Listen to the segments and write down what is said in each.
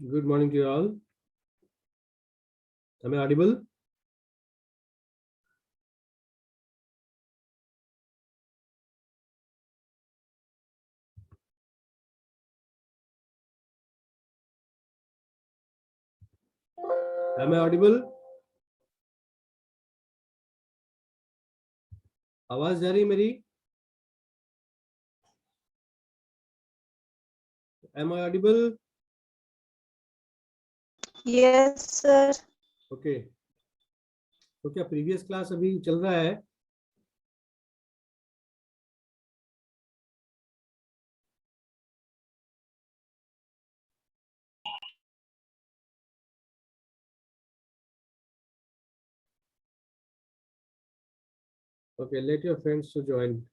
Good morning to you all. Am I audible? Am I audible? आवाज जा रही मेरी? Am I audible? Yes, sir. Okay. तो क्या प्रीवियस क्लास अभी चल रहा है? Okay, let your friends to join.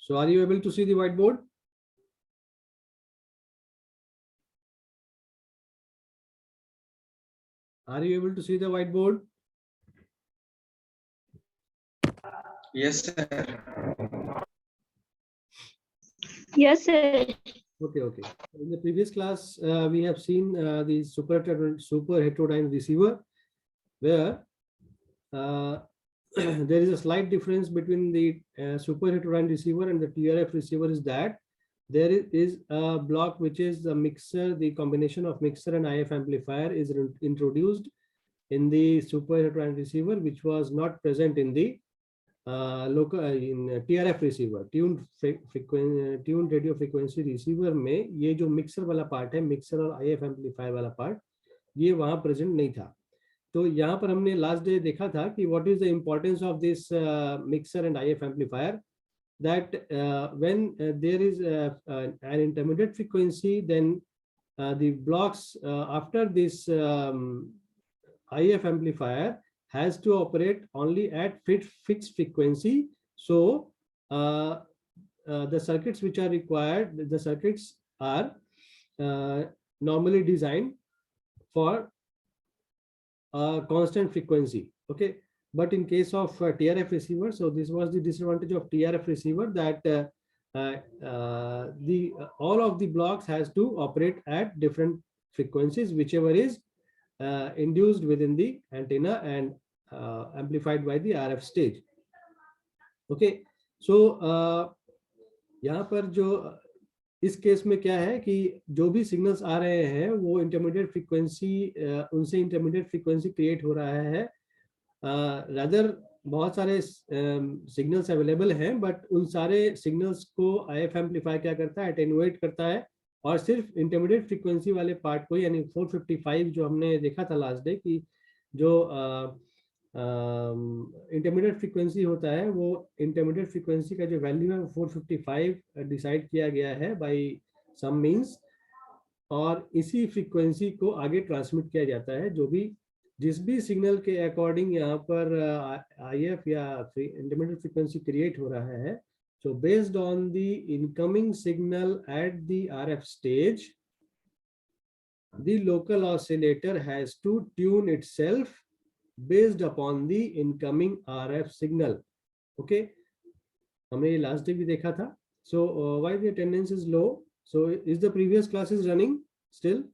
So are you able to see the whiteboard? Are you able to see the whiteboard? Yes, sir. Yes, sir. Okay. In the previous class, we have seen the super heterodyne receiver, where there is a slight difference between the super heterodyne receiver and the TRF receiver is that there is a block which is the mixer, the combination of mixer and IF amplifier is introduced in the super heterodyne receiver, which was not present in the local in TRF receiver, tuned radio frequency receiver में ये जो mixer वाला part है, mixer और IF amplifier वाला part, ये वहाँ present नहीं था. तो यहाँ पर हमने लास्ट डे देखा था कि what is the importance of this mixer and IF amplifier, that when there is an intermediate frequency, then the blocks after this IF amplifier has to operate only at fixed frequency. So the circuits which are required, the circuits are normally designed for constant frequency. Okay, but in case of TRF receiver, so this was the disadvantage of TRF receiver, that all of the blocks has to operate at different frequencies, whichever is induced within the antenna and amplified by the RF stage. Okay, so यहाँ पर जो इस case में क्या है कि जो भी सिग्नल्स आ रहे हैं वो इंटरमीडिएट फ्रीक्वेंसी, उनसे इंटरमीडिएट फ्रीक्वेंसी क्रिएट हो रहा है. रादर बहुत सारे सिग्नल्स अवेलेबल हैं, बट उन सारे सिग्नल्स को IF एम्पलीफायर क्या करता है, अटेनुएट करता है, और सिर्फ इंटरमीडिएट फ्रीक्वेंसी वाले पार्ट को, यानी 455 जो हमने देखा था लास्ट डे की, जो इंटरमीडिएट फ्रीक्वेंसी होता है, वो इंटरमीडिएट फ्रीक्वेंसी का जो वैल्यू है वो 455 डिसाइड किया गया है बाय सम मींस, और इसी फ्रीक्वेंसी को आगे ट्रांसमिट किया जाता है. जो भी जिस भी सिग्नल के अकॉर्डिंग यहाँ पर IF या इंटरमीडिएट फ्रीक्वेंसी क्रिएट हो रहा है, so based on the incoming signal at the RF stage, the local oscillator has to tune itself based upon the incoming RF signal. Okay, हमने ये last day भी देखा था. So why the attendance is low? So is the previous classes running still?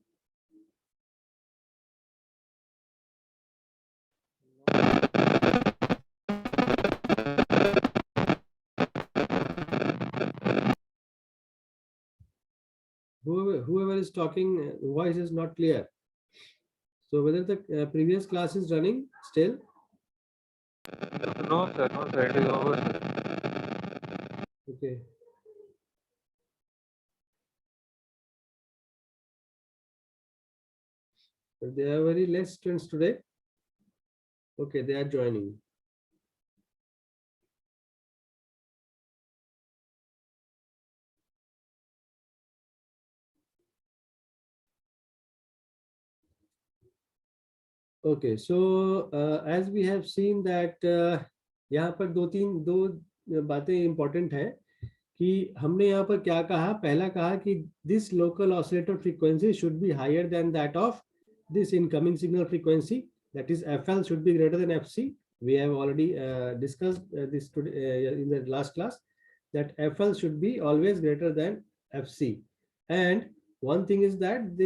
Whoever is talking, voice is not clear. So whether the previous class is running still? No, sir. No, sir. It is over. Okay. But there are very less students today. Okay, they are joining. Okay, so as we have seen that यहाँ पर दो बातें important है कि हमने यहाँ पर क्या कहा, पहला कहा कि this local oscillator frequency should be higher than that of this incoming signal frequency, that is FL should be greater than FC. We have already discussed this today, in the last class, that FL should be always greater than FC. And one thing is that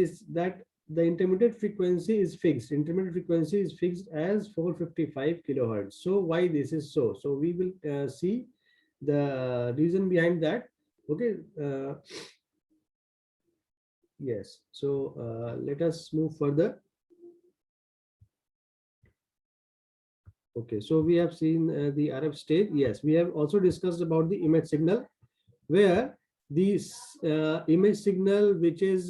the intermediate frequency is fixed. Intermediate frequency is fixed as 455 kilohertz. So why this is so? So we will see the reason behind that. Okay. Yes. So let us move further. Okay. So we have seen the RF stage. Yes. We have also discussed about the image signal, where this image signal which is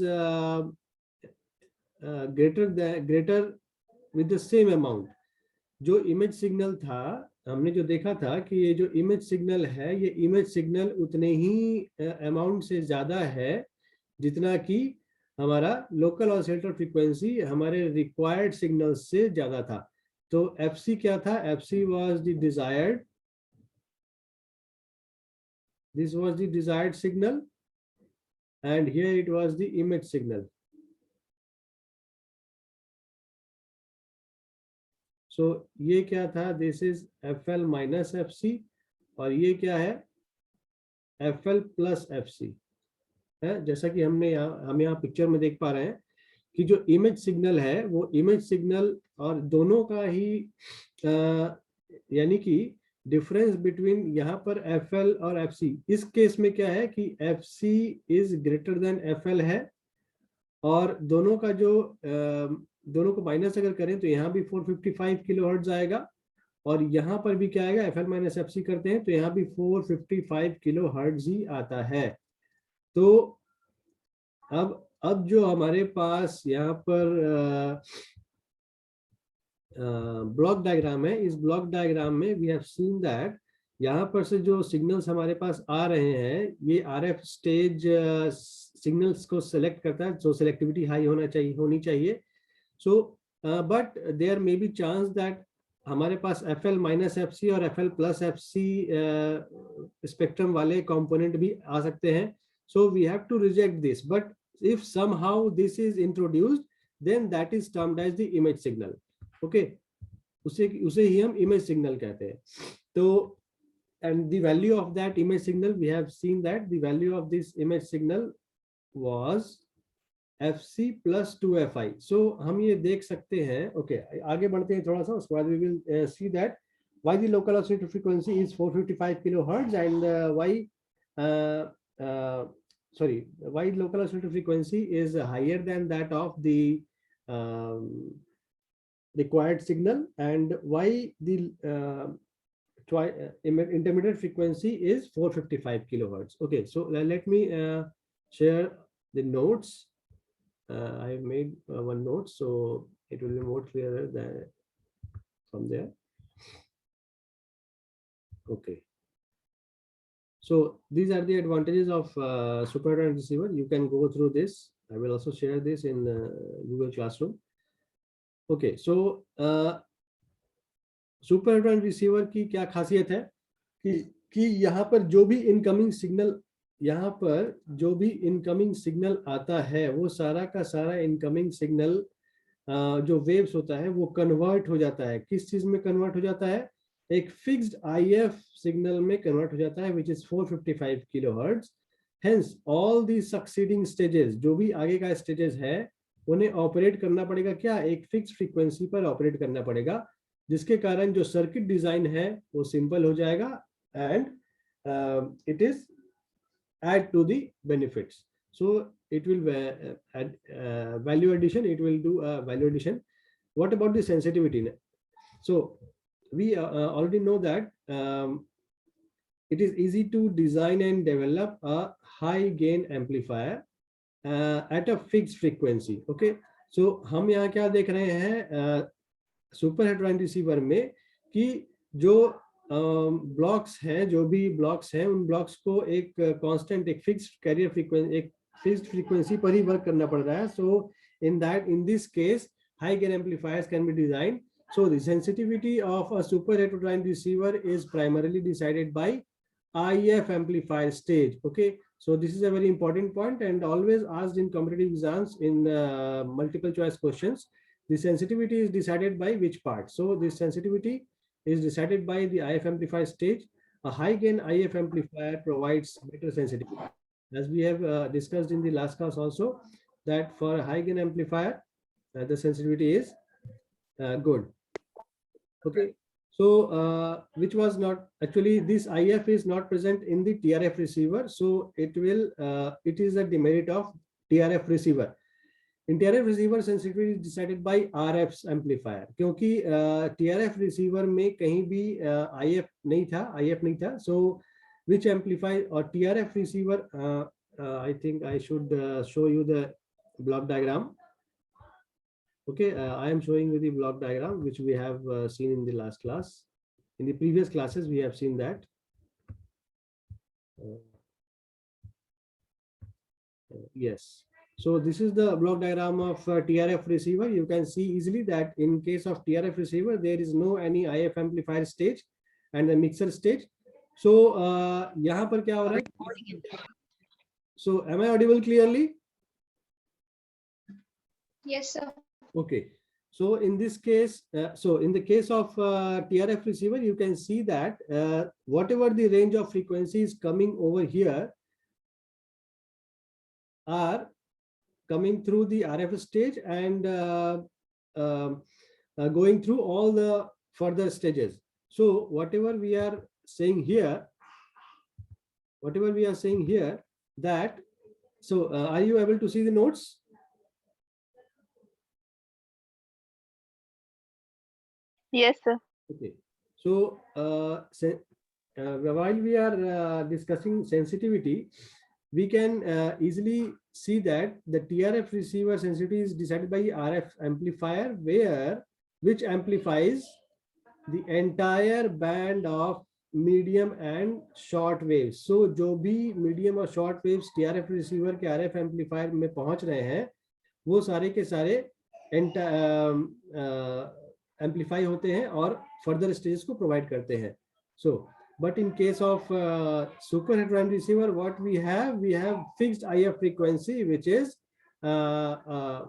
greater with the same amount. जो image signal था, हमने जो देखा था कि ये जो image signal है, ये इमेज सिग्नल उतने ही अमाउंट से ज्यादा है जितना कि हमारा लोकल ऑसिलेटर फ्रीक्वेंसी हमारे रिक्वायर्ड सिग्नल से ज्यादा था. तो एफसी क्या था? FC was the desired, this was the desired signal, and here it was the image signal. So ये क्या था? This is FL minus FC, और ये क्या है? FL plus FC है. जैसा कि हम यहाँ पिक्चर में देख पा रहे हैं कि जो इमेज सिग्नल है वो इमेज सिग्नल और दोनों का ही यानी कि डिफरेंस बिटवीन यहाँ पर FL और FC. इस केस में क्या है कि FC is greater than FL है, और दोनों का जो दोनों को माइनस अगर करें तो यहाँ भी 455 किलोहर्ट्ज आएगा, और यहाँ पर भी क्या आएगा? FL माइनस FC करते हैं तो यहाँ भी 455 किलोहर्ट्ज ही आता है. तो अब जो हमारे पास यहाँ पर ब्लॉक डायग्राम है, इस ब्लॉक डायग्राम में वी हैव सीन दैट यहाँ पर से जो सिग्नल्स हमारे पास आ रहे हैं, ये RF स्टेज सिग्नल्स को सेलेक्ट करता है, सो सेलेक्टिविटी हाई होनी चाहिए. So but there may be chance that हमारे पास FL माइनस FC और FL प्लस FC स्पेक्ट्रम वाले कंपोनेंट भी आ सकते हैं. So we have to reject this, but if somehow this is introduced, then that is termed as the image signal. Okay, उसे ही हम image signal कहते हैं. तो and the value of that image signal, we have seen that the value of this image signal was FC plus 2FI. So हम ये देख सकते हैं. Okay, आगे बढ़ते हैं थोड़ा सा, उसके बाद we will see that why the local oscillator frequency is 455 kilohertz and why local oscillator frequency is higher than that of the required signal, and why the intermediate frequency is 455 kilohertz. Okay, so let me share the notes. I have made one note, so it will be more clearer than from there. Okay. So these are the advantages of super heterodyne receiver. You can go through this. I will also share this in Google Classroom. Okay, so super heterodyne receiver की क्या खासियत है कि यहाँ पर जो भी incoming signal आता है, वो सारा का सारा इनकमिंग सिग्नल जो वेव्स होता है वो कन्वर्ट हो जाता है. किस चीज में कन्वर्ट हो जाता है? एक फिक्स्ड IF सिग्नल में कन्वर्ट हो जाता है, which is 455 kilohertz. Hence all the succeeding stages, जो भी आगे का स्टेजेस है, उन्हें ऑपरेट करना पड़ेगा क्या? एक फिक्स्ड फ्रीक्वेंसी पर ऑपरेट करना पड़ेगा, जिसके कारण जो सर्किट डिजाइन है वो सिंपल हो जाएगा, and it is add to the benefits. So it will add value addition. It will do value addition. What about the sensitivity? So we already know that it is easy to design and develop a high gain amplifier at a fixed frequency. Okay, so हम यहाँ क्या देख रहे हैं? Super heterodyne receiver में कि जो blocks हैं, जो भी ब्लॉक्स हैं, उन ब्लॉक्स को एक कांस्टेंट, एक फिक्स्ड कैरियर फ्रीक्वेंसी, एक फिक्स्ड फ्रीक्वेंसी पर ही वर्क करना पड़ रहा है. सो in this case, high gain amplifiers can be designed. So the sensitivity of a super heterodyne receiver is primarily decided by IF amplifier stage. Okay, so this is a very important point and always asked in competitive exams in multiple choice questions. The sensitivity is decided by which part? So the sensitivity is decided by the IF amplifier stage. A high gain IF amplifier provides better sensitivity. As we have discussed in the last class also, that for a high gain amplifier, the sensitivity is good. Okay, so which was not actually, this IF is not present in the TRF receiver, so it is a demerit of TRF receiver. In TRF receiver, sensitivity is decided by RF's amplifier, क्योंकि TRF receiver में कहीं भी IF नहीं था, so which amplify or TRF receiver, I think I should show you the block diagram. Okay, I am showing you the block diagram which we have seen in the last class. In the previous classes we have seen that. Yes, so this is the block diagram of TRF receiver. You can see easily that in case of TRF receiver there is no any IF amplifier stage and the mixer stage. So यहाँ पर क्या हो रहा है? So am I audible clearly? Yes, sir. Okay, so in this case, so in the case of TRF receiver, you can see that whatever the range of frequencies coming over here are coming through the RF stage and going through all the further stages. So whatever we are saying here, that, so are you able to see the notes? Yes, sir. Okay, so while we are discussing sensitivity, we can easily see that the TRF receiver sensitivity is decided by RF amplifier, which amplifies the entire band of medium and short waves. So जो भी medium और short waves TRF receiver के RF amplifier में पहुंच रहे हैं, वो सारे के सारे amplify होते हैं और further stages को provide करते हैं. So but in case of super heterodyne receiver, what we have fixed IF frequency, which is a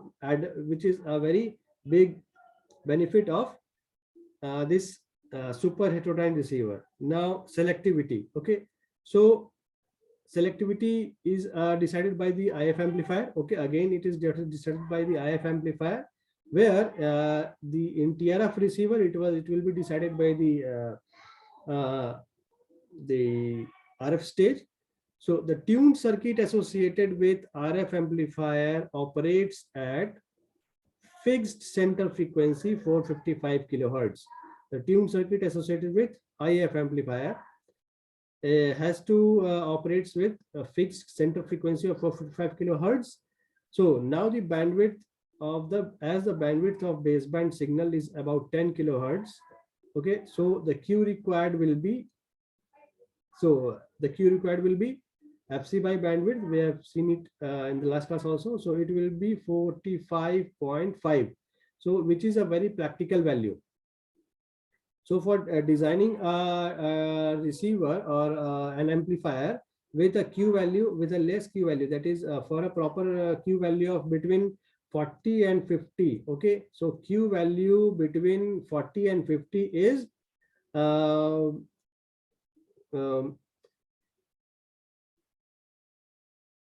very big benefit of this super heterodyne receiver. Now selectivity. Okay, so selectivity is decided by the IF amplifier. Okay, again it is decided by the IF amplifier, where in TRF receiver it will be decided by the RF stage. So the tuned circuit associated with RF amplifier operates at fixed center frequency 455 kilohertz. The tuned circuit associated with IF amplifier has to operates with a fixed center frequency of 455 kilohertz. So now the bandwidth of the bandwidth of baseband signal is about 10 kilohertz. Okay, so the Q required will be, FC by bandwidth. We have seen it in the last class also. So it will be 45.5. So which is a very practical value. So for designing a receiver or an amplifier with a Q value, with a less Q value, that is for a proper Q value of between 40 and 50. Okay, so Q value between 40 and 50 is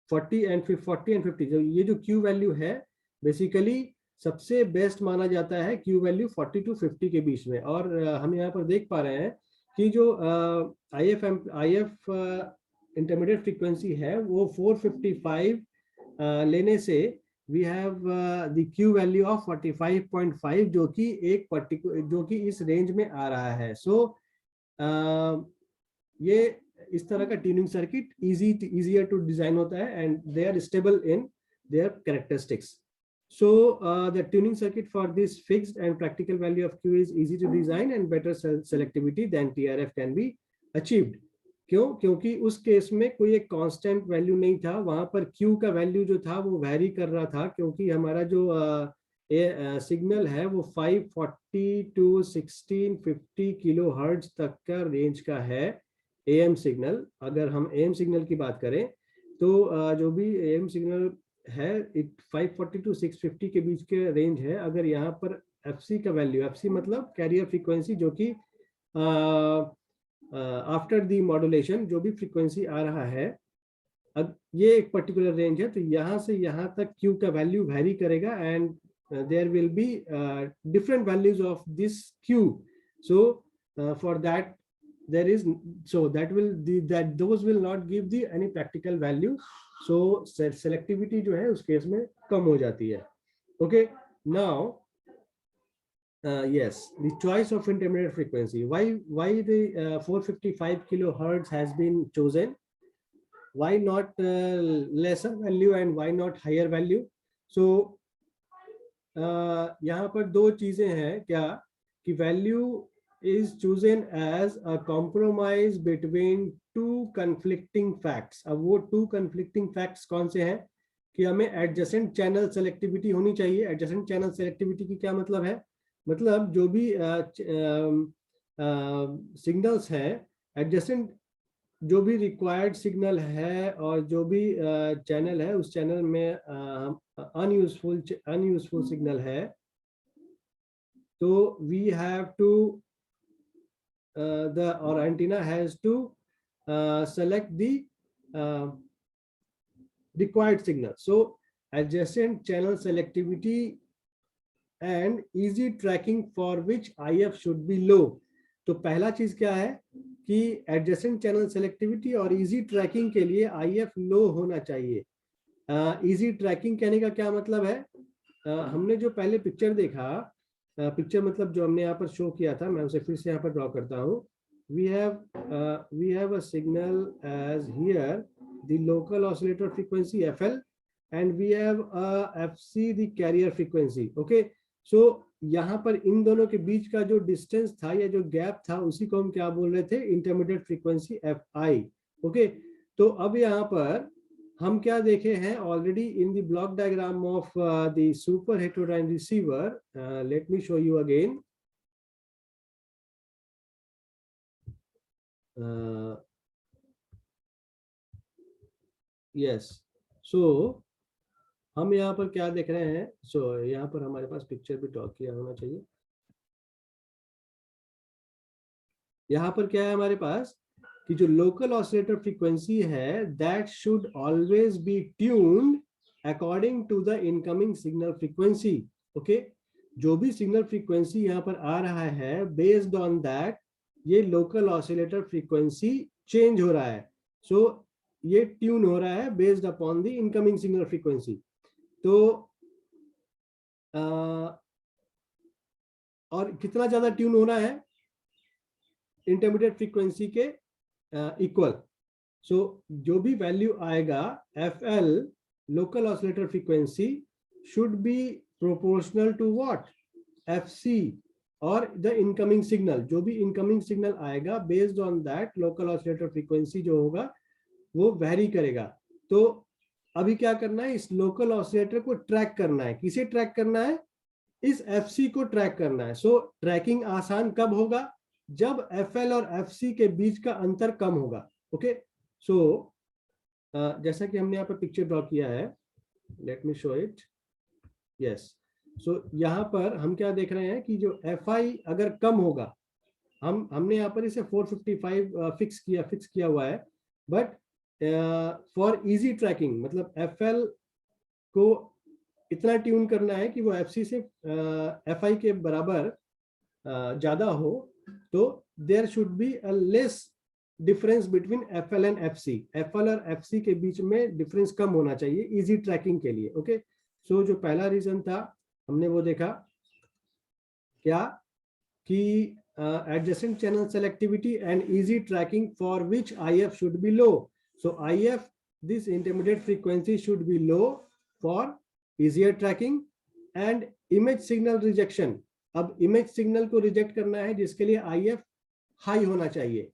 40 and 50. जो ये जो Q value है basically सबसे best माना जाता है Q value 40 to 50 के बीच में. और हम यहाँ पर देख पा रहे हैं कि जो IF इंटरमीडिएट फ्रीक्वेंसी है वो 455 लेने से we have the Q value of 45.5 जो कि इस रेंज में आ रहा है. So ये इस तरह का tuning circuit easier to design होता है and they are stable in their characteristics. So the tuning circuit for this fixed and practical value of Q is easy to design and better selectivity than TRF can be achieved. क्यों? क्योंकि उस case में कोई एक constant value नहीं था, वहां पर Q का वैल्यू जो था वो वेरी कर रहा था, क्योंकि हमारा जो सिग्नल है वो 540 to 1650 किलो हर्ट्ज तक का रेंज का है AM सिग्नल। अगर हम AM सिग्नल की बात करें तो जो भी AM सिग्नल है 540 to 650 के बीच के रेंज है। अगर यहाँ पर FC का वैल्यू, FC मतलब कैरियर फ्रीक्वेंसी, जो कि आफ्टर द मॉड्यूलेशन जो भी फ्रीक्वेंसी आ रहा है, अब ये एक पर्टिकुलर रेंज है, तो यहाँ से यहाँ तक Q का वैल्यू वेरी करेगा and there will be different values of this Q. So for that there is, so that will that those will not give the any practical value, so selectivity जो है उस case में कम हो जाती है. Okay, now yes, the choice of intermediate frequency, why the 455 kilohertz has been chosen, why not lesser value and why not higher value? So यहाँ पर दो चीजें हैं क्या कि value is chosen as a compromise between two conflicting facts. अब वो two conflicting facts कौन से हैं कि हमें adjacent channel selectivity होनी चाहिए. Adjacent channel selectivity की क्या मतलब है? मतलब जो भी सिग्नल्स हैं, adjacent जो भी required सिग्नल है और जो भी चैनल है उस चैनल में unuseful सिग्नल है, तो we have to our antenna has to select the required signal. So adjacent channel selectivity and easy tracking for which IF should be low. तो पहला चीज क्या है कि adjacent channel selectivity और easy tracking के लिए IF low होना चाहिए. easy tracking कहने का क्या मतलब है? हमने जो पहले पिक्चर देखा, पिक्चर मतलब जो हमने यहाँ पर शो किया था, मैं उसे फिर से यहाँ पर ड्रॉ करता हूँ. we have a signal as here the local oscillator frequency FL and we have a FC the carrier frequency. okay, so यहाँ पर इन दोनों के बीच का जो डिस्टेंस था या जो गैप था उसी को हम क्या बोल रहे थे? Intermediate frequency FI. ओके, तो अब यहाँ पर हम क्या देखे हैं already in the block diagram of the super heterodyne receiver. Let me show you again. Yes, so हम यहाँ पर क्या देख रहे हैं? सो यहाँ पर हमारे पास पिक्चर भी ड्रॉ किया होना चाहिए. यहाँ पर क्या है हमारे पास कि जो लोकल ऑसिलेटर फ्रीक्वेंसी है that should always be tuned according to the incoming signal frequency. Okay, जो भी सिग्नल फ्रीक्वेंसी यहाँ पर आ रहा है बेस्ड ऑन दैट ये लोकल ऑसिलेटर फ्रीक्वेंसी चेंज हो रहा है. सो ये ट्यून हो रहा है based upon the incoming signal frequency. तो और कितना ज्यादा ट्यून होना है? इंटरमीडिएट फ्रीक्वेंसी के इक्वल. सो जो भी वैल्यू आएगा FL local oscillator frequency should be proportional to what? FC और द इनकमिंग सिग्नल. जो भी इनकमिंग सिग्नल आएगा based on that local oscillator frequency जो होगा वो वेरी करेगा. तो अभी क्या करना है? इस लोकल ऑसिलेटर को ट्रैक करना है. किसे ट्रैक करना है? इस FC को ट्रैक करना है. सो ट्रैकिंग आसान कब होगा? जब FL और FC के बीच का अंतर कम होगा. ओके, सो जैसा कि हमने यहाँ पर पिक्चर ड्रॉ किया है, let me show it. Yes, so यहाँ पर हम क्या देख रहे हैं कि जो FI अगर कम होगा, हमने यहाँ पर इसे 455 फिक्स किया हुआ है, बट फॉर इजी ट्रैकिंग मतलब FL को इतना ट्यून करना है कि वो FC से FI के बराबर ज्यादा हो, तो there should be a less difference between FL and FC. FL और FC के बीच में डिफरेंस कम होना चाहिए इजी ट्रैकिंग के लिए. ओके, सो जो पहला रीजन था हमने वो देखा क्या कि adjacent channel selectivity and easy tracking for which IF should be low. So IF, this intermediate frequency should be low for easier tracking, and image signal rejection. अब इमेज सिग्नल को रिजेक्ट करना है जिसके लिए IF हाई होना चाहिए।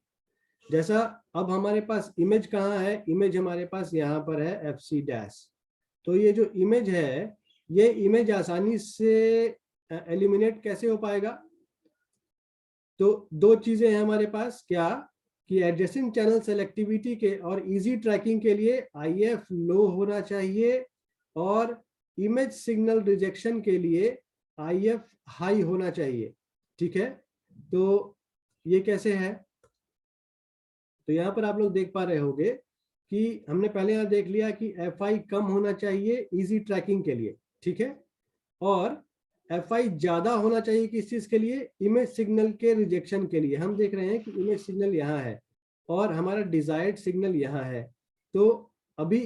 जैसा अब हमारे पास इमेज कहाँ है, इमेज हमारे पास यहाँ पर है FC डैश। तो ये जो इमेज है, ये इमेज आसानी से एलिमिनेट कैसे हो पाएगा? तो दो चीजें हैं हमारे पास, क्या कि एडजेसेंट चैनल सेलेक्टिविटी के और इजी ट्रैकिंग के लिए IF लो होना चाहिए और इमेज सिग्नल रिजेक्शन के लिए IF हाई होना चाहिए। ठीक है, तो ये कैसे है? तो यहाँ पर आप लोग देख पा रहे होंगे कि हमने पहले यहाँ देख लिया कि FI कम होना चाहिए इजी ट्रैकिंग के लिए। ठीक है, और FI ज्यादा होना चाहिए किस चीज के लिए? इमेज सिग्नल के रिजेक्शन के लिए। हम देख रहे हैं कि इमेज सिग्नल यहाँ है और हमारा डिजायर्ड सिग्नल यहाँ है। तो अभी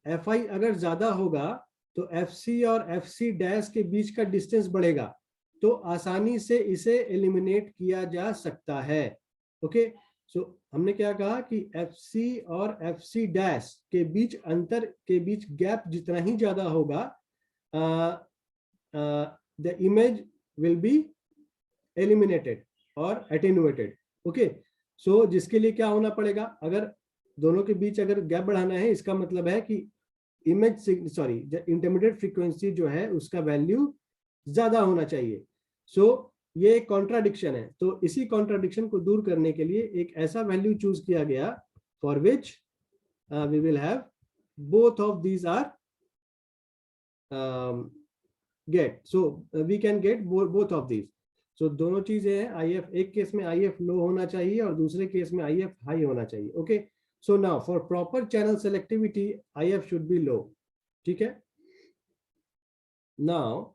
FI अगर ज्यादा होगा तो FC और FC डैश के बीच का डिस्टेंस बढ़ेगा, तो आसानी से इसे एलिमिनेट किया जा सकता है। ओके, सो हमने क्या कहा कि FC और FC डैश के बीच अंतर के बीच गैप जितना ही ज्यादा होगा, the image will be eliminated or attenuated. Okay, so जिसके लिए क्या होना पड़ेगा? अगर दोनों के बीच अगर गैप बढ़ाना है, इसका मतलब है कि इमेज इंटरमीडिएट फ्रीक्वेंसी जो है उसका वैल्यू ज्यादा होना चाहिए। सो ये एक कॉन्ट्राडिक्शन है। तो इसी कॉन्ट्राडिक्शन को दूर करने के लिए एक ऐसा वैल्यू चूज किया गया for which we will have both of these are get, so we can get both of these. So दोनों चीजें हैं, IF एक केस में IF लो होना चाहिए और दूसरे केस में IF हाई होना चाहिए। Okay, so now for proper channel selectivity IF should be low. ठीक है, now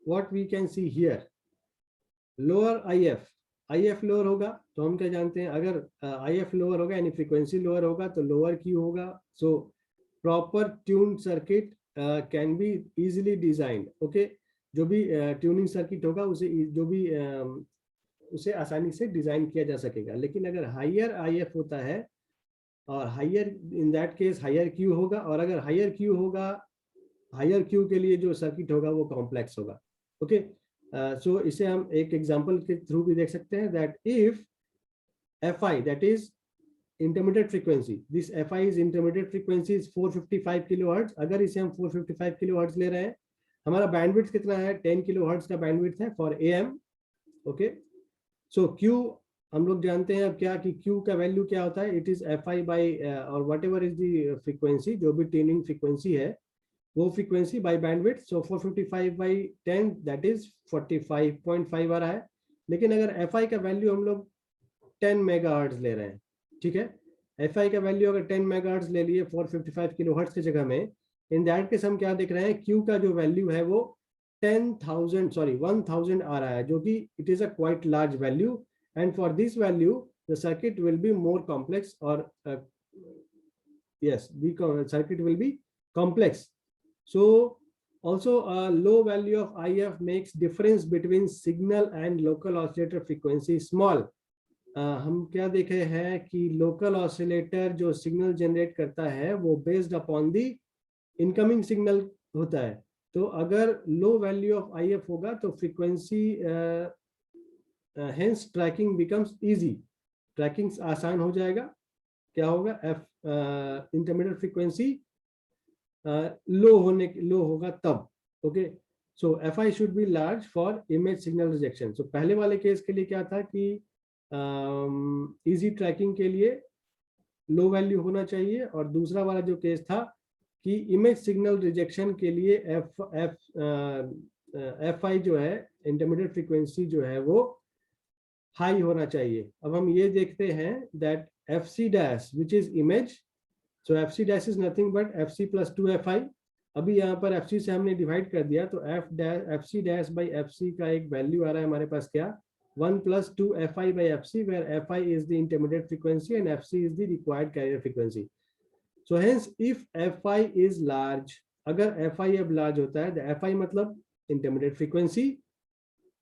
what we can see here, lower IF lower होगा तो हम क्या जानते हैं, अगर IF लोअर होगा यानी फ्रीक्वेंसी लोअर होगा तो लोअर Q होगा। So proper tuned circuit can be easily designed. Okay, जो भी ट्यूनिंग सर्किट होगा उसे जो भी उसे आसानी से डिजाइन किया जा सकेगा। लेकिन अगर हायर IF होता है और higher, in that case higher Q होगा, और अगर हायर Q होगा, हायर Q के लिए जो सर्किट होगा वो कॉम्प्लेक्स होगा। ओके, सो इसे हम एक एग्जांपल के थ्रू भी देख सकते हैं, that if FI that is intermediate frequency, this FI is intermediate frequency is 455 kilohertz. अगर इसे हम 455 किलोहर्ट्ज ले रहे हैं, हमारा बैंडविड्थ कितना है? 10 किलोहर्ट्ज का बैंडविड्थ है for AM। Okay, so Q हम लोग जानते हैं अब क्या कि Q का वैल्यू क्या होता है? इट इज FI बाई और what ever is the frequency, जो भी ट्यूनिंग फ्रीक्वेंसी है वो frequency by bandwidth. So 455 by 10 that is 45.5 आ रहा है। लेकिन अगर FI का वैल्यू हम लोग 10 मेगाहर्ट्ज ले रहे हैं, ठीक है, FI का वैल्यू अगर 10 मेगाहर्ट्ज ले लिए 455 किलोहर्ट्ज की जगह में, इन दैट केस हम क्या देख रहे हैं? Q का जो वैल्यू है वो 1000 आ रहा है, जो कि it is a quite large value, and for this value the circuit will be more complex, और yes, the circuit will be complex. So also a low value of IF makes difference between signal and local oscillator frequency small. हम क्या देखे हैं कि local oscillator जो signal generate करता है वो based upon the incoming signal होता है। तो अगर लो वैल्यू ऑफ IF होगा तो frequency hence tracking becomes easy, tracking आसान हो जाएगा। क्या होगा? इंटरमीडिएट फ्रीक्वेंसी लो होगा तब। Okay, so FI should be large for image signal rejection. So पहले वाले केस के लिए क्या था कि इजी ट्रैकिंग के लिए लो वैल्यू होना चाहिए, और दूसरा वाला जो केस था कि इमेज सिग्नल रिजेक्शन के लिए FI जो है इंटरमीडिएट फ्रीक्वेंसी जो है वो हाई होना चाहिए। अब हम ये देखते हैं that FC dash which is image, so FC dash is nothing but FC plus 2FI। अभी यहाँ पर FC से हमने डिवाइड कर दिया तो FC डैश बाई FC का एक वैल्यू आ रहा है हमारे पास, क्या? 1 plus 2FI by FC, where FI is the intermediate frequency and FC is the required carrier frequency. So hence if FI is large, अगर FI अब large होता है, the FI मतलब intermediate frequency,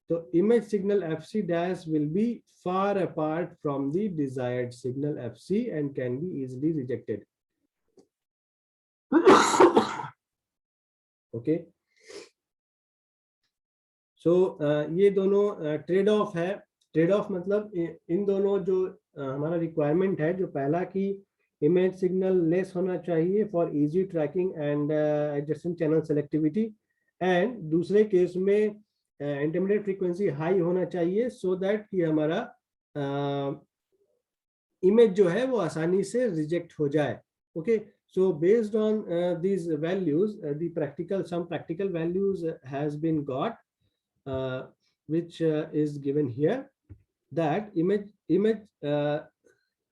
तो image signal FC dash will be far apart from the desired signal FC and can be easily rejected. Okay, सो ये दोनों trade off है। Trade off मतलब इन दोनों जो हमारा रिक्वायरमेंट है, जो पहला कि इमेज सिग्नल लेस होना चाहिए for easy tracking and adjacent channel selectivity, and दूसरे केस में इंटरमीडिएट फ्रीक्वेंसी हाई होना चाहिए सो दैट कि हमारा इमेज जो है वो आसानी से रिजेक्ट हो जाए। Okay, so based on these values, some practical values has been got, which is given here, that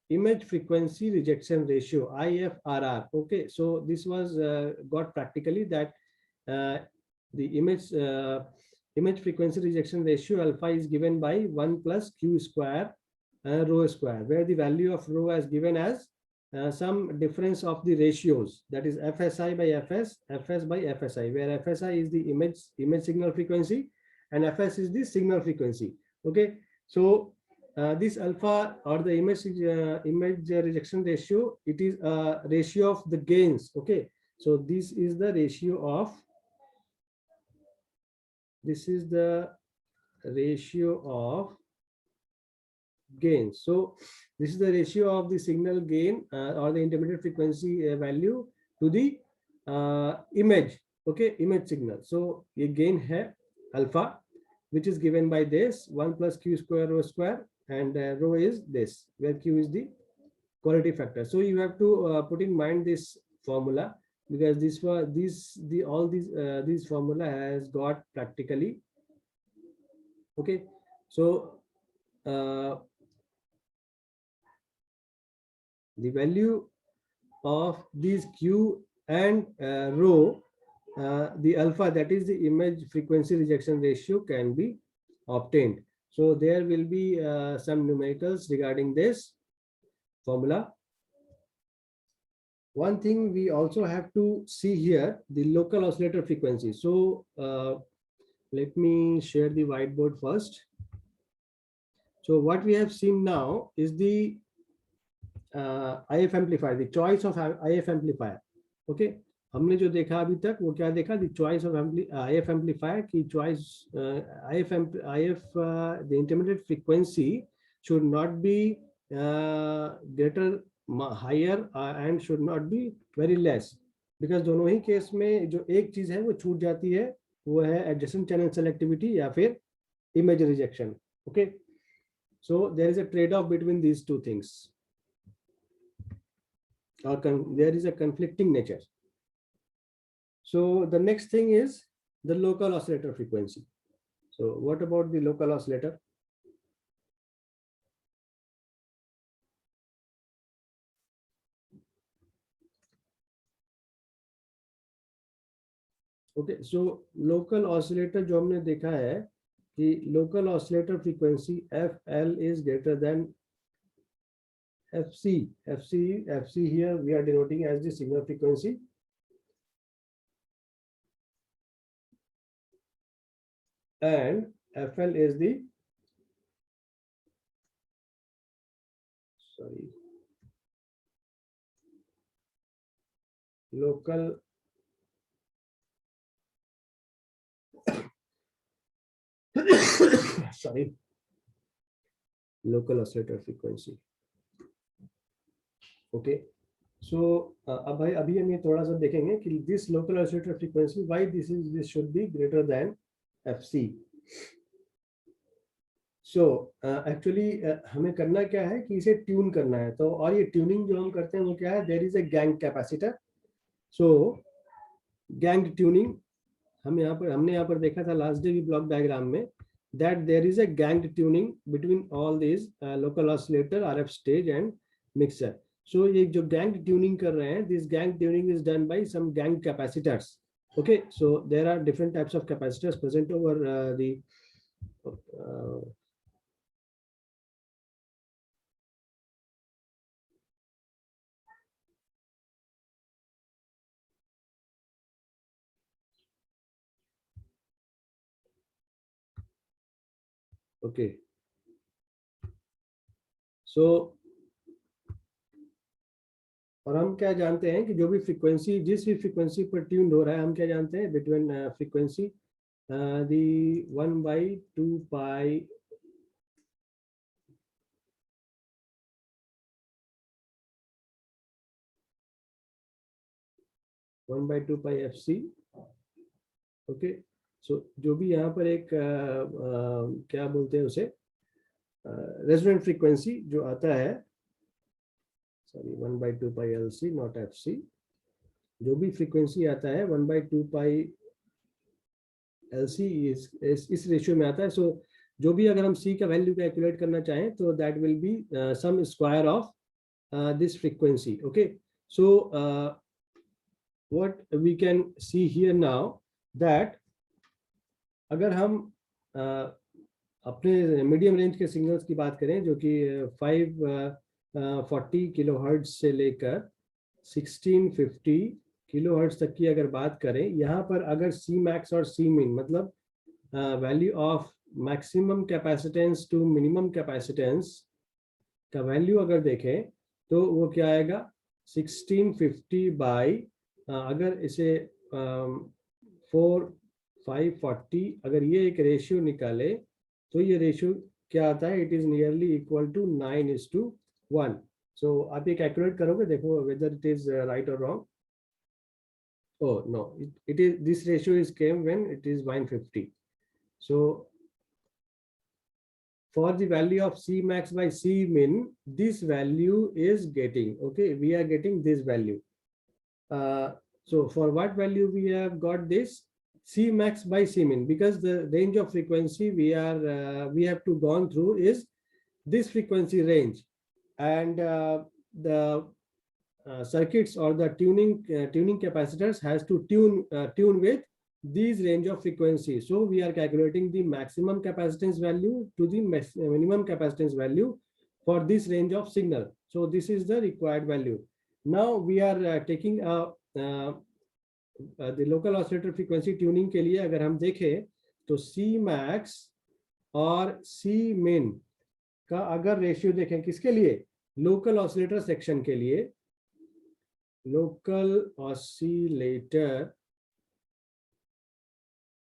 image frequency rejection ratio, IFRR. Okay, so this was got practically, that the image frequency rejection ratio alpha is given by 1 plus q square rho square, where the value of rho is given as some difference of the ratios, that is FSI by FS, FS by FSI, where FSI is the image signal frequency and FS is the signal frequency. Okay, so this alpha or the image rejection ratio, it is a ratio of the gains. Okay, so this is the ratio of gain. So this is the ratio of the signal gain or the intermediate frequency value to the image. Okay, image signal. So ये gain है alpha, which is given by this 1 plus q square rho square, and rho is this, where q is the quality factor. So you have to put in mind this formula, because all these formula has got practically. Okay, so the value of these q and rho, the alpha, that is the image frequency rejection ratio, can be obtained. So there will be some numericals regarding this formula. One thing we also have to see here, the local oscillator frequency. So let me share the whiteboard first. So what we have seen now is the IF amplifier, the choice of IF amplifier. Okay, हमने जो देखा अभी तक वो क्या देखा, the choice of IF amplifier की choice, the intermediate frequency should not be greater, higher, and should not be very less, because दोनों ही केस में जो एक चीज है वो छूट जाती है, वो है adjacent channel selectivity या फिर image rejection. Okay, so there is a trade-off between these two things, or there is a conflicting nature. So the next thing is the local oscillator frequency. So what about the local oscillator? Okay, so local oscillator जो हमने देखा है कि local oscillator frequency FL is greater than FC. FC here we are denoting as the signal frequency, and FL is the local local oscillator frequency. Okay, so अभी हम ये थोड़ा सा देखेंगे कि this local oscillator frequency, why this should be greater than FC. So actually हमें करना क्या है कि इसे ट्यून करना है, तो और ये ट्यूनिंग जो हम करते हैं वो क्या है, there is a gang capacitor. So gang tuning हमने यहाँ पर देखा था लास्ट डे की ब्लॉक डायग्राम में, that there is a gang tuning between all these local oscillator, RF stage and mixer. So ये जो gang tuning कर रहे हैं, this gang tuning is done by some gang capacitors. Okay, so there are different types of capacitors present over the okay, so और हम क्या जानते हैं कि जो भी फ्रीक्वेंसी, जिस भी फ्रीक्वेंसी पर ट्यून हो रहा है, हम क्या जानते हैं between frequency the 1/2 pi FC. Okay, so जो भी यहाँ पर एक क्या बोलते हैं उसे, रेजोनेंट फ्रीक्वेंसी जो आता है, sorry 1/2 pi LC not FC, जो भी फ्रीक्वेंसी आता है 1/2 pi LC इस रेशियो में आता है. सो जो भी अगर हम C का वैल्यू कैलकुलेट करना चाहें तो that will be sum square of this frequency. Okay, so what we can see here now that अगर हम अपने मीडियम रेंज के सिग्नल्स की बात करें जो कि 540 किलोहर्ट्ज से लेकर 1650 किलोहर्ट्ज तक की अगर बात करें, यहाँ पर अगर C max और C min मतलब value of maximum capacitance to minimum capacitance का वैल्यू अगर देखें तो वो क्या आएगा 1650 बाई, अगर इसे 540 अगर ये एक रेशियो निकाले तो ये रेशियो क्या आता है, it is nearly equal to 9:1. So आप ये कैलकुलेट करोगे, देखो वेदर इट इज राइट और wrong. Oh no, it is, this ratio is came when it is 150. So for the value of C max by C min, this value is getting, okay, we are getting this value. So for what value we have got this C max by C min, because the range of frequency we have to gone through is this frequency range, and the circuits or the tuning capacitors has to tune with these range of frequency. So we are calculating the maximum capacitance value to the minimum capacitance value for this range of signal. So this is the required value. Now we are taking the local oscillator frequency tuning के लिए अगर हम देखें तो C max और C min का अगर ratio देखें किसके लिए, लोकल ऑसिलेटर सेक्शन के लिए, लोकल ऑसिलेटर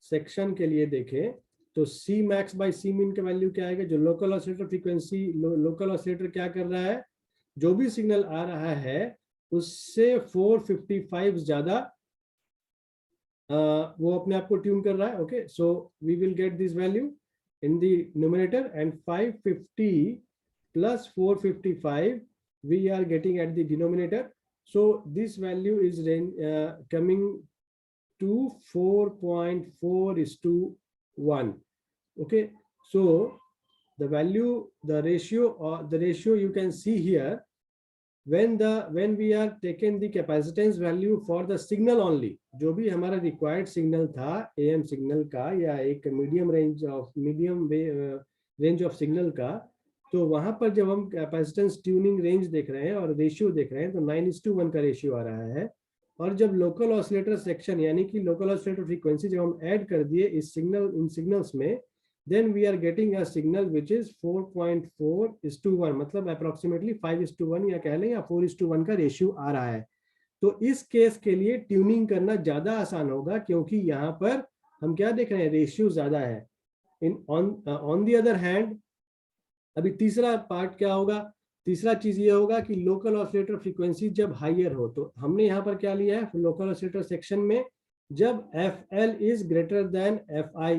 सेक्शन के लिए देखें तो C max by C min का वैल्यू क्या आएगा, जो local oscillator frequency, local oscillator क्या कर रहा है, जो भी सिग्नल आ रहा है उससे 455 ज्यादा वो अपने आप को ट्यून कर रहा है. Okay, so we will get this value in the numerator and 550 plus 455 we are getting at the denominator. So this value is coming to 4.4:1. Okay, so the value, the ratio you can see here, when we are taking the capacitance value for the signal only, जो भी हमारा required signal था AM signal का या एक medium range of signal का, तो वहां पर जब हम कैपेसिटेंस ट्यूनिंग रेंज देख रहे हैं और रेशियो देख रहे हैं तो 9:1 का रेशियो आ रहा है. और जब लोकल ऑसिलेटर सेक्शन यानी कि लोकल ऑसिलेटर फ्रीक्वेंसी जब हम ऐड कर दिए इस सिग्नल्स में, then we are getting a signal which is 4.4:1, मतलब अप्रोक्सीमेटली 5:1 या कह लें या 4:1 का रेशियो आ रहा है. तो इस केस के लिए ट्यूनिंग करना ज्यादा आसान होगा क्योंकि यहाँ पर हम क्या देख रहे हैं, रेशियो ज्यादा है. ऑन द अदर हैंड अभी तीसरा पार्ट क्या होगा, तीसरा चीज ये होगा कि लोकल ऑसिलेटर फ्रीक्वेंसी जब हाइयर हो, तो हमने यहाँ पर क्या लिया है लोकल ऑसिलेटर सेक्शन में, जब FL is greater than FI,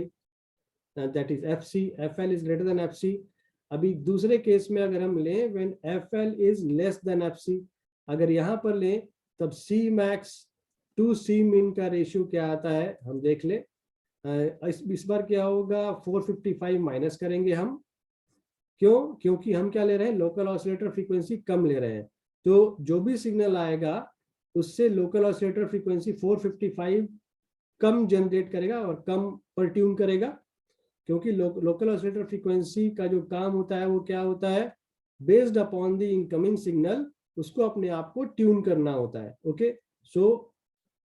that is FC, FL is greater than FC. अभी दूसरे केस में अगर हम लें when FL is less then FC, अगर यहाँ पर लें तब C max to C min का रेशियो क्या आता है हम देख ले. इस बार क्या होगा, 455 माइनस करेंगे हम, क्यों, क्योंकि हम क्या ले रहे हैं, लोकल ऑसिलेटर फ्रीक्वेंसी कम ले रहे हैं. तो जो भी सिग्नल आएगा उससे लोकल ऑसिलेटर फ्रीक्वेंसी 455 कम जनरेट करेगा और कम पर ट्यून करेगा, क्योंकि लोकल ऑसिलेटर फ्रीक्वेंसी का जो काम होता है वो क्या होता है, based upon the incoming signal उसको अपने आप को ट्यून करना होता है. ओके, सो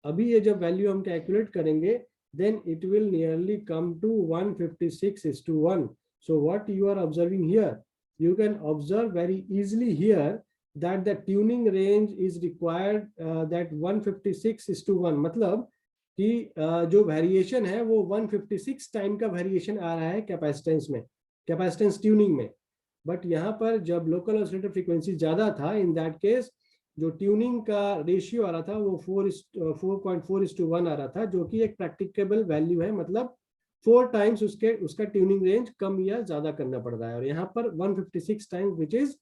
अभी ये जब वैल्यू हम कैलकुलेट करेंगे then it will nearly come to 156:1. So what you are observing here, you can observe very easily here that the tuning range is required that 156:1, मतलब कि जो वेरिएशन है वो 156 टाइम का वेरिएशन आ रहा है कैपेसिटेंस में, कैपेसिटेंस ट्यूनिंग में। बट यहाँ पर जब लोकल ऑसिलेटर फ्रीक्वेंसी ज्यादा था, इन दैट केस जो ट्यूनिंग का रेशियो आ रहा था वो 4.4:1 आ रहा था, जो कि एक प्रैक्टिकेबल वैल्यू है, मतलब 4 टाइम्स उसका ट्यूनिंग रेंज कम या ज्यादा करना पड़ रहा है। और यहाँ पर 156 times which is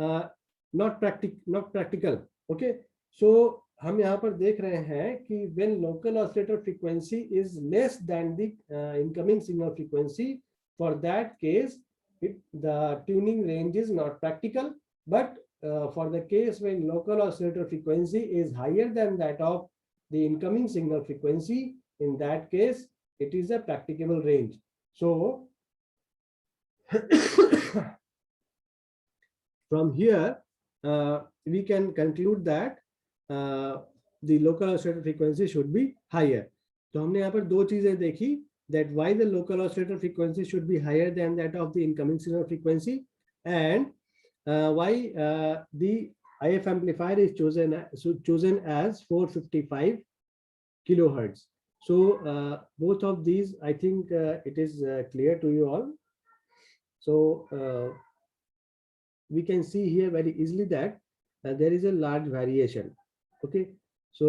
not practical. Okay, so हम यहाँ पर देख रहे हैं कि when local oscillator frequency is less than the incoming signal frequency, for that case the tuning range is not practical. But for the case when local oscillator frequency is higher than that of the incoming signal frequency, in that case it is a practicable range. So from here we can conclude that the local oscillator frequency should be higher. तो हमने यहाँ पर दो चीजें देखी, that why the local oscillator frequency should be higher than that of the incoming signal frequency, and why the IF amplifier is chosen as 455 kilohertz. So both of these, I think it is clear to you all. So we can see here very easily that there is a large variation. Okay, so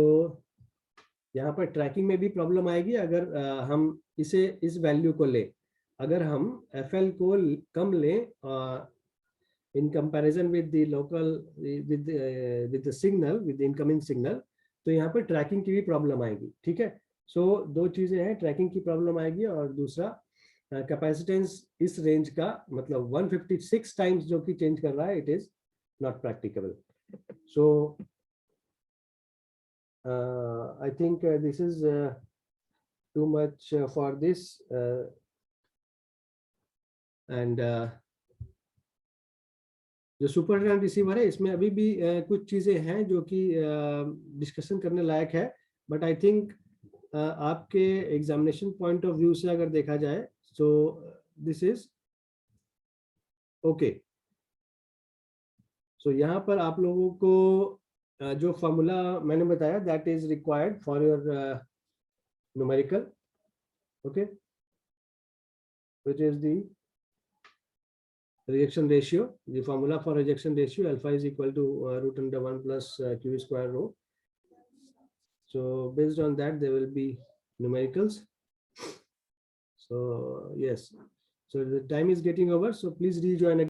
यहाँ पर trekking में भी problem आएगी अगर हम इस value को ले, अगर हम FL को कम लें in comparison with the local with the signal, with the incoming signal, तो यहाँ पर ट्रैकिंग की भी प्रॉब्लम आएगी। ठीक है, सो दो चीजें हैं, ट्रैकिंग की प्रॉब्लम आएगी और दूसरा कैपेसिटेंस इस रेंज का, मतलब 156 टाइम्स जो कि चेंज कर रहा है, it is not practicable. So I think this is too much for this, and जो सुपर ट्रांस रिसीवर है इसमें अभी भी कुछ चीजें हैं जो कि डिस्कशन करने लायक है, बट आई थिंक आपके एग्जामिनेशन पॉइंट ऑफ व्यू से अगर देखा जाए, सो दिस इज ओके। सो यहाँ पर आप लोगों को जो फॉर्मूला मैंने बताया, that is required for your numerical, okay, which is the rejection ratio. The formula for rejection ratio, alpha is equal to √1 plus q square rho. So based on that there will be numericals. So yes, so the time is getting over, so please rejoin again.